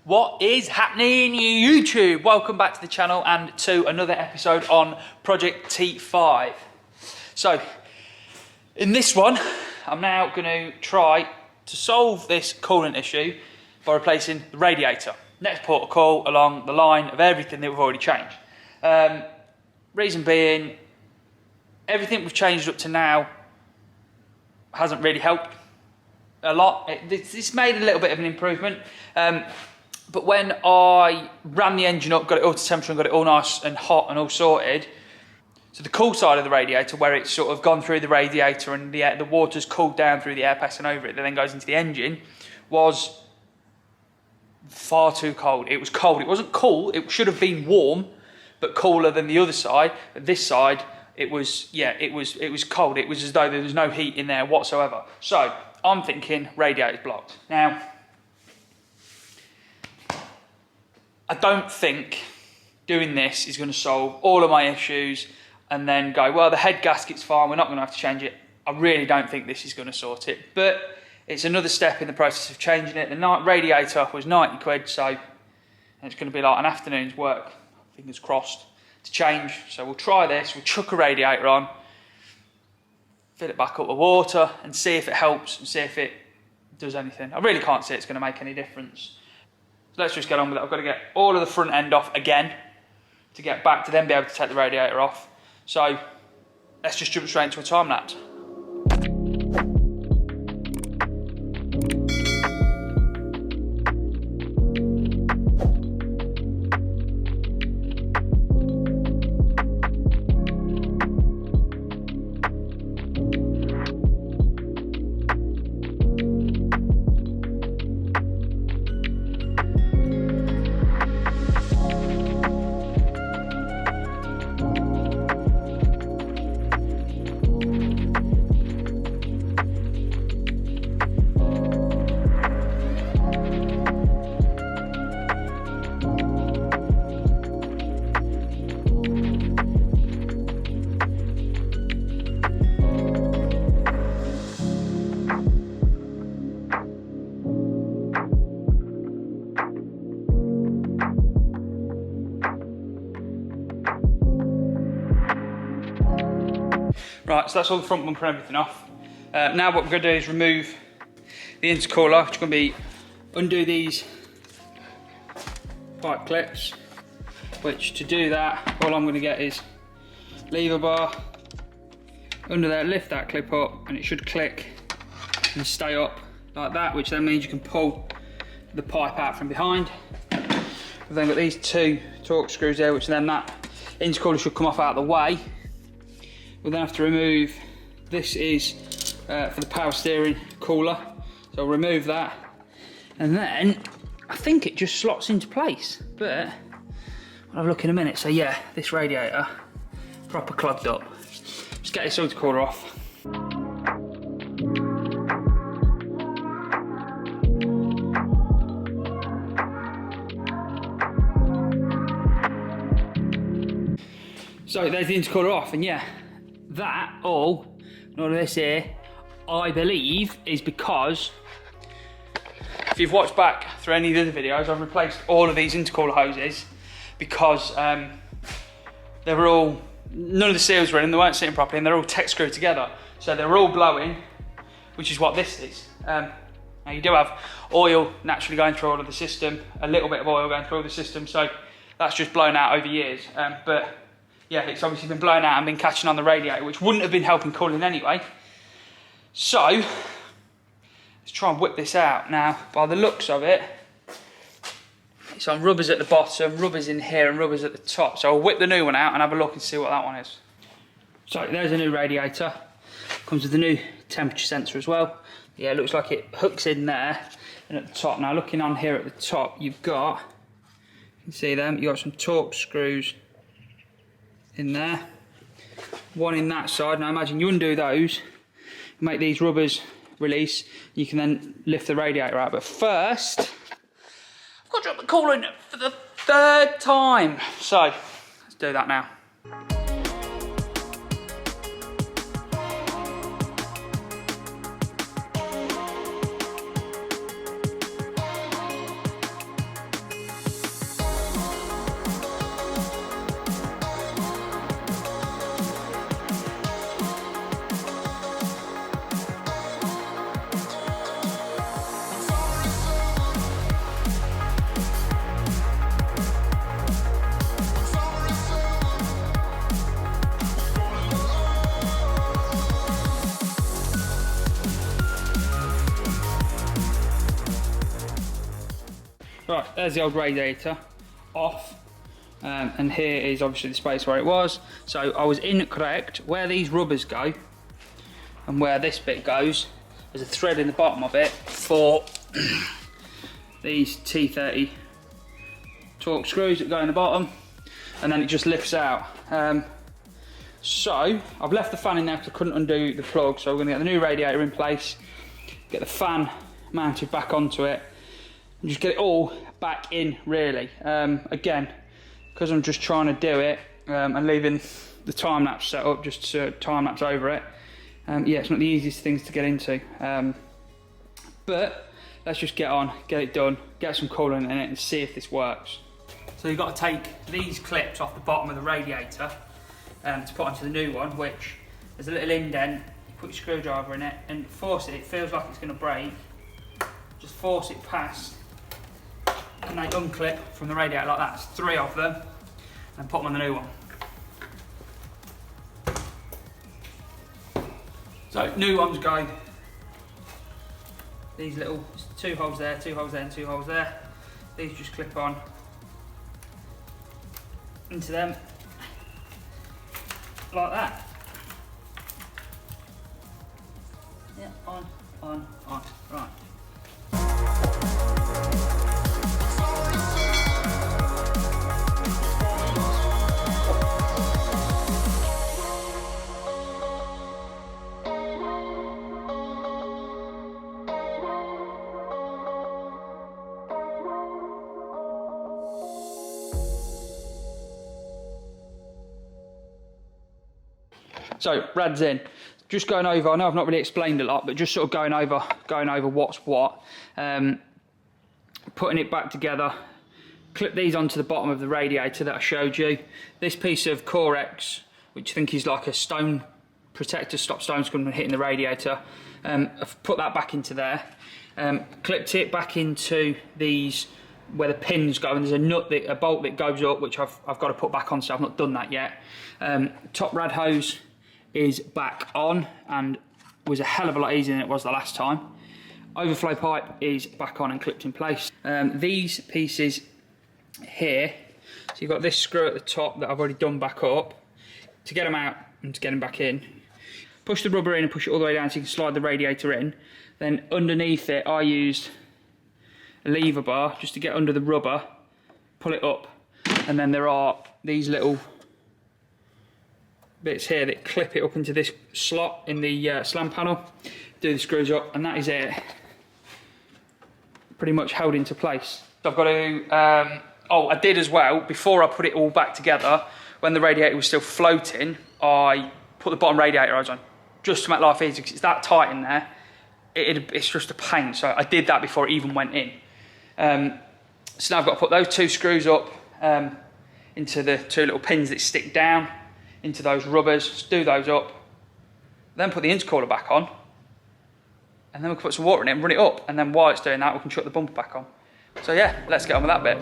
What is happening, YouTube? Welcome back to the channel and to another episode on Project T5. So, in this one, I'm now going to try to solve this coolant issue by replacing the radiator. Next protocol along the line of everything that we've already changed. Reason being, everything we've changed up to now hasn't really helped a lot. It's made a little bit of an improvement. But when I ran the engine up, got it all to temperature and got it all nice and hot and all sorted, so the cool side of the radiator, where it's sort of gone through the radiator and the water's cooled down through the air passing over it that then goes into the engine, was far too cold. It was cold. It wasn't cool. It should have been warm, but cooler than the other side. But this side, it was cold. It was as though there was no heat in there whatsoever. So I'm thinking radiator's blocked. Now, I don't think doing this is going to solve all of my issues and then go, well, the head gasket's fine, we're not going to have to change it. I really don't think this is going to sort it. But it's another step in the process of changing it. The radiator was 90 quid, so it's going to be like an afternoon's work, fingers crossed, to change. So we'll try this, we'll chuck a radiator on, fill it back up with water and see if it helps and see if it does anything. I really can't see it's going to make any difference. So let's just get on with it. I've got to get all of the front end off again to get back to then be able to take the radiator off. So let's just jump straight into a time lapse. Right, so that's all the front bumper and everything off. Now what we're going to do is remove the intercooler, which is going to be undo these pipe clips, which to do that, all I'm going to get is lever bar under there, lift that clip up and it should click and stay up like that, which then means you can pull the pipe out from behind. We've then got these two torque screws there, which then that intercooler should come off out of the way. We'll then have to remove, this is for the power steering cooler, so I'll remove that, and then I think it just slots into place, but I'll have a look in a minute. So yeah, this radiator, proper clogged up. Let's get this intercooler off. So there's the intercooler off, and yeah, that all of this here, I believe, is because if you've watched back through any of the other videos, I've replaced all of these intercooler hoses because they were all, none of the seals were in, they weren't sitting properly, and they're all tech screwed together. So they were all blowing, which is what this is. Now you do have oil naturally going through all of the system, a little bit of oil going through all the system, so that's just blown out over years. But yeah, it's obviously been blown out and been catching on the radiator, which wouldn't have been helping cooling anyway. So, let's try and whip this out. Now, by the looks of it, it's on rubbers at the bottom, rubbers in here and rubbers at the top. So I'll whip the new one out and have a look and see what that one is. So there's a new radiator. Comes with a new temperature sensor as well. Yeah, it looks like it hooks in there and at the top. Now looking on here at the top, you've got, you can see them, you've got some torque screws in there, one in that side. Now imagine you undo those, make these rubbers release, you can then lift the radiator out. But first, I've got to drop the coolant for the third time. So let's do that now. Right, there's the old radiator off. And here is obviously the space where it was. So I was incorrect. Where these rubbers go and where this bit goes, there's a thread in the bottom of it for these T30 torque screws that go in the bottom, and then it just lifts out. So I've left the fan in there because I couldn't undo the plug, so we're going to get the new radiator in place, get the fan mounted back onto it, and just get it all back in really. Again, because I'm just trying to do it and leaving the time lapse set up just to time lapse over it. Yeah, it's not the easiest things to get into, but let's just get on, get it done, get some coolant in it and see if this works. So you've got to take these clips off the bottom of the radiator to put onto the new one, which there's a little indent. You put your screwdriver in it and force it. It feels like it's going to break. Just force it past and they unclip from the radiator like that. There's 3 of them, and put them on the new one. So new ones go, these little 2 holes there, 2 holes there and 2 holes there. These just clip on into them like that. Yeah, on, right. So rad's in. Just going over, I know I've not really explained a lot, but just sort of going over what's what. Putting it back together. Clip these onto the bottom of the radiator that I showed you. This piece of Corex, which I think is like a stone protector, stop stones from hitting the radiator. I've put that back into there. Clipped it back into these where the pins go, and there's a bolt that goes up, which I've got to put back on, so I've not done that yet. Top rad hose is back on and was a hell of a lot easier than it was the last time. Overflow pipe is back on and clipped in place. These pieces here, so you've got this screw at the top that I've already done back up. To get them out and to get them back in, push the rubber in and push it all the way down so you can slide the radiator in. Then underneath it I used a lever bar just to get under the rubber, pull it up, and then there are these little bits here that clip it up into this slot in the slam panel, do the screws up, and that is it. Pretty much held into place. So I've got to, oh, I did as well, before I put it all back together, when the radiator was still floating, I put the bottom radiator hose on, just to make life easy, because it's that tight in there, it's just a pain. So I did that before it even went in. So now I've got to put those 2 screws up into the 2 little pins that stick down into those rubbers, do those up, then put the intercooler back on, and then we can put some water in it and run it up, and then while it's doing that we can shut the bumper back on. So yeah, let's get on with that bit.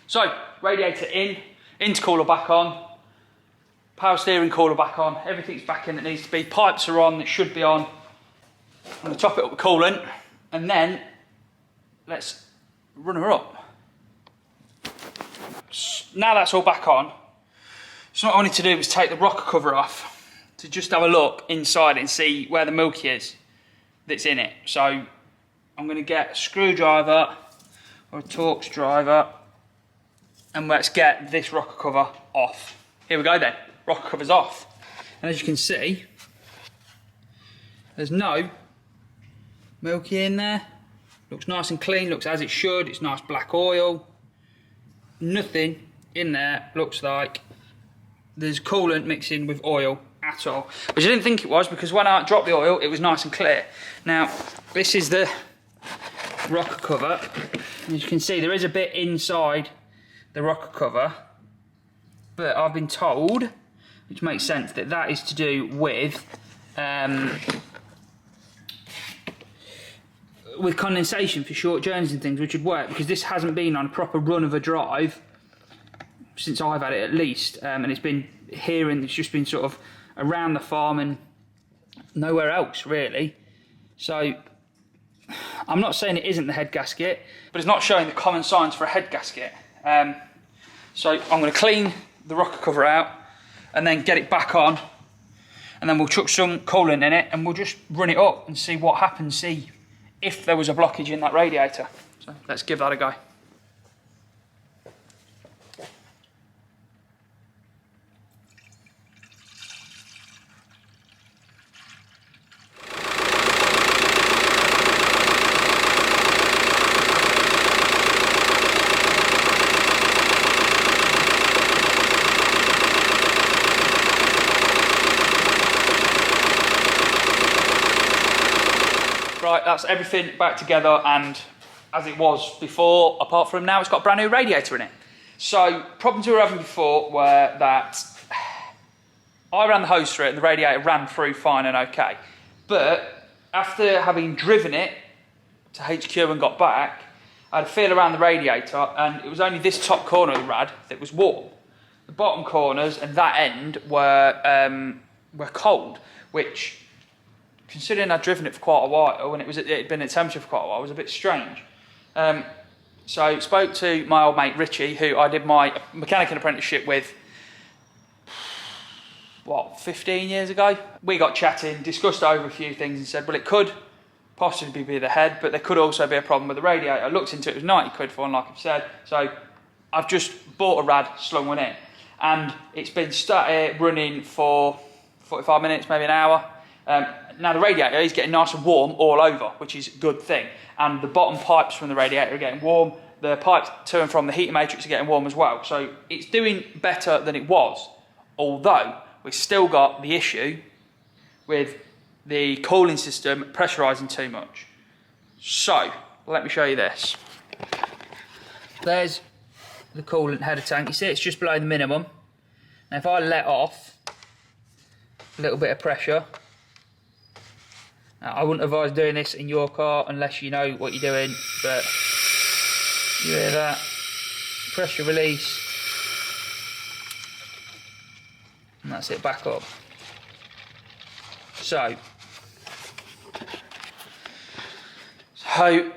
So, radiator in, intercooler back on, power steering cooler back on, everything's back in that needs to be, pipes are on that should be on. I'm going to top it up with coolant, and then let's run her up. Now that's all back on, so what I wanted to do was take the rocker cover off to just have a look inside and see where the milky is that's in it. So I'm going to get a screwdriver or a Torx driver, and let's get this rocker cover off. Here we go then. Rocker cover's off, and as you can see, there's no milky in there. Looks nice and clean, looks as it should. It's nice black oil. Nothing in there looks like there's coolant mixing with oil at all, which I didn't think it was, because when I dropped the oil it was nice and clear. Now this is the rocker cover, and as you can see there is a bit inside the rocker cover, but I've been told, which makes sense, that that is to do with condensation for short journeys and things, which would work because this hasn't been on a proper run of a drive since I've had it at least, and it's been here, and it's just been sort of around the farm and nowhere else really. So I'm not saying it isn't the head gasket, but it's not showing the common signs for a head gasket. So I'm going to clean the rocker cover out and then get it back on, and then we'll chuck some coolant in it and we'll just run it up and see what happens, see if there was a blockage in that radiator. So let's give that a go. Right, that's everything back together and as it was before, apart from now it's got a brand new radiator in it. So, problems we were having before were that I ran the hose through it and the radiator ran through fine and okay. But after having driven it to HQ and got back, I had a feel around the radiator and it was only this top corner of the rad that was warm. The bottom corners and that end were cold, which, considering I'd driven it for quite a while and it had been at temperature for quite a while, was a bit strange. So I spoke to my old mate Richie, who I did my mechanical apprenticeship with, 15 years ago? We got chatting, discussed over a few things and said, well, it could possibly be the head, but there could also be a problem with the radiator. I looked into it, it was 90 quid for one, like I've said. So I've just bought a rad, slung one in, and it's been running for 45 minutes, maybe an hour. Now the radiator is getting nice and warm all over, which is a good thing. And the bottom pipes from the radiator are getting warm. The pipes to and from the heating matrix are getting warm as well. So it's doing better than it was. Although we've still got the issue with the cooling system pressurising too much. So let me show you this. There's the coolant header tank. You see it's just below the minimum. Now if I let off a little bit of pressure, I wouldn't advise doing this in your car unless you know what you're doing, but you hear that? Pressure release. And that's it, back up. So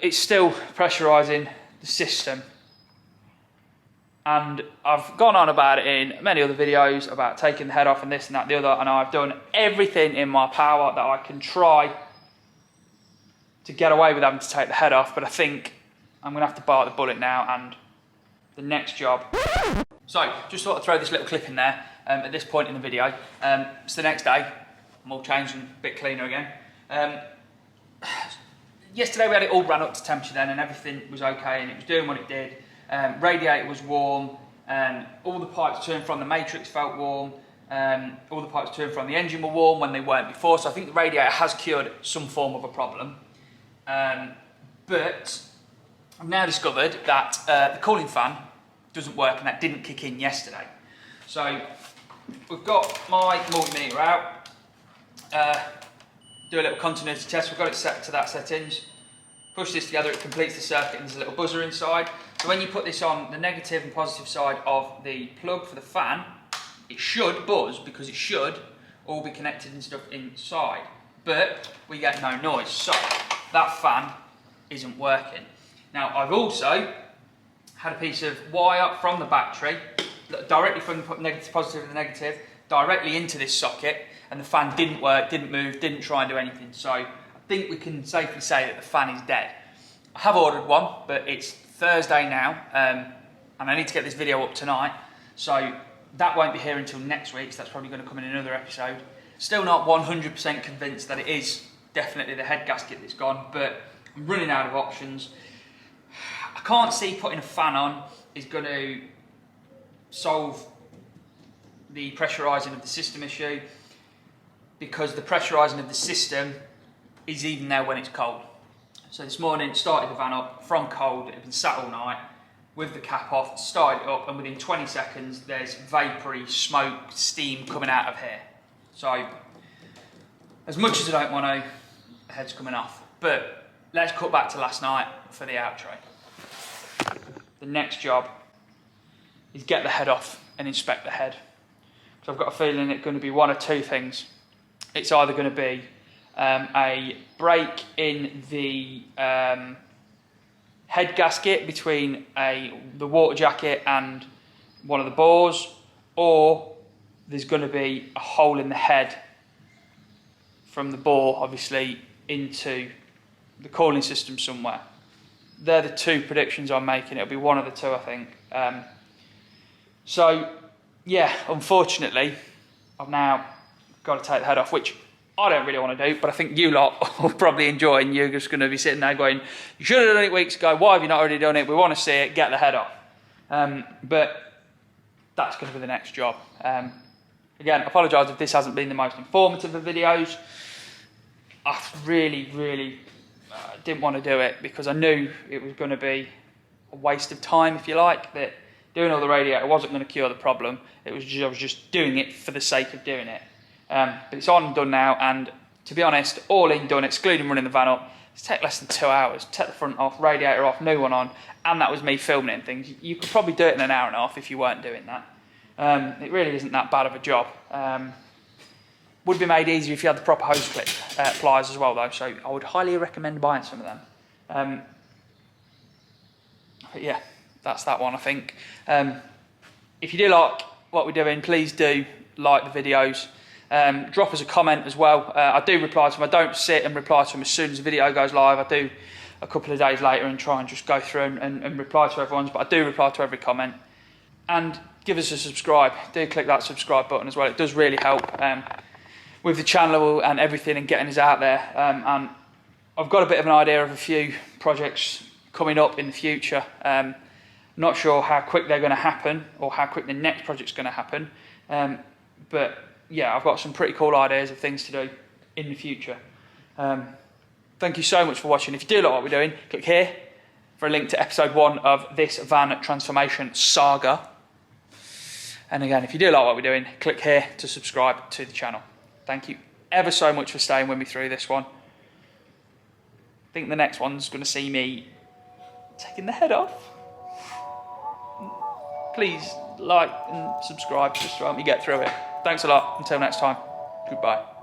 it's still pressurising the system. And I've gone on about it in many other videos about taking the head off and this and that and the other, and I've done everything in my power that I can try to get away with having to take the head off, but I think I'm going to have to bite the bullet now and the next job. So, just thought I'd throw this little clip in there at this point in the video. It's the next day, I'm all changed and a bit cleaner again. Yesterday we had it all run up to temperature then and everything was okay and it was doing what it did. Radiator was warm, all the pipes to and from the matrix felt warm, all the pipes to and from the engine were warm when they weren't before, so I think the radiator has cured some form of a problem. But I've now discovered that the cooling fan doesn't work and that didn't kick in yesterday. So we've got my multimeter out, do a little continuity test. We've got it set to that settings. Push this together, it completes the circuit and there's a little buzzer inside. So when you put this on the negative and positive side of the plug for the fan, it should buzz because it should all be connected and stuff inside. But we get no noise, so that fan isn't working. Now I've also had a piece of wire from the battery, directly from the negative, positive and the negative, directly into this socket, and the fan didn't work, didn't move, didn't try and do anything. So I think we can safely say that the fan is dead. I have ordered one, but it's Thursday now, and I need to get this video up tonight, so that won't be here until next week, so that's probably going to come in another episode. Still not 100% convinced that it is definitely the head gasket that's gone, but I'm running out of options. I can't see putting a fan on is going to solve the pressurising of the system issue, because the pressurising of the system is even there when it's cold. So this morning, started the van up from cold, it had been sat all night, with the cap off, started it up, and within 20 seconds there's vapoury smoke, steam coming out of here. So, as much as I don't want to, the head's coming off. But let's cut back to last night for the outro. The next job is get the head off and inspect the head. So I've got a feeling it's going to be one of two things. It's either going to be a break in the head gasket between the water jacket and one of the bores, or there's going to be a hole in the head from the bore, obviously, into the cooling system somewhere. They're the two predictions I'm making. It'll be one of the two, I think. So, yeah, unfortunately, I've now got to take the head off, which I don't really want to do, but I think you lot will probably enjoy, and you're just going to be sitting there going, you should have done it weeks ago, why have you not already done it? We want to see it, get the head off. But that's going to be the next job. Again, I apologise if this hasn't been the most informative of videos. I really didn't want to do it because I knew it was going to be a waste of time, if you like, that doing all the radiator wasn't going to cure the problem. I was just doing it for the sake of doing it. But it's on and done now, and to be honest, all in done, excluding running the van up, it's take less than 2 hours. Take the front off, radiator off, new one on, and that was me filming it and things. You could probably do it in an hour and a half if you weren't doing that. It really isn't that bad of a job. Would be made easier if you had the proper hose clip pliers as well, though, so I would highly recommend buying some of them. But yeah, that's that one, I think. If you do like what we're doing, please do like the videos. Drop us a comment as well. I do reply to them. I don't sit and reply to them as soon as the video goes live. I do a couple of days later and try and just go through and reply to everyone's, but I do reply to every comment. And give us a subscribe. Do click that subscribe button as well. It does really help with the channel and everything and getting us out there. And I've got a bit of an idea of a few projects coming up in the future. Not sure how quick they're going to happen or how quick the next project's going to happen. But yeah, I've got some pretty cool ideas of things to do in the future. Thank you so much for watching. If you do like what we're doing, click here for a link to episode 1 of this van transformation saga. And again, if you do like what we're doing, click here to subscribe to the channel. Thank you ever so much for staying with me through this one. I think the next one's going to see me taking the head off. Please like and subscribe just to help me get through it. Thanks a lot. Until next time, goodbye.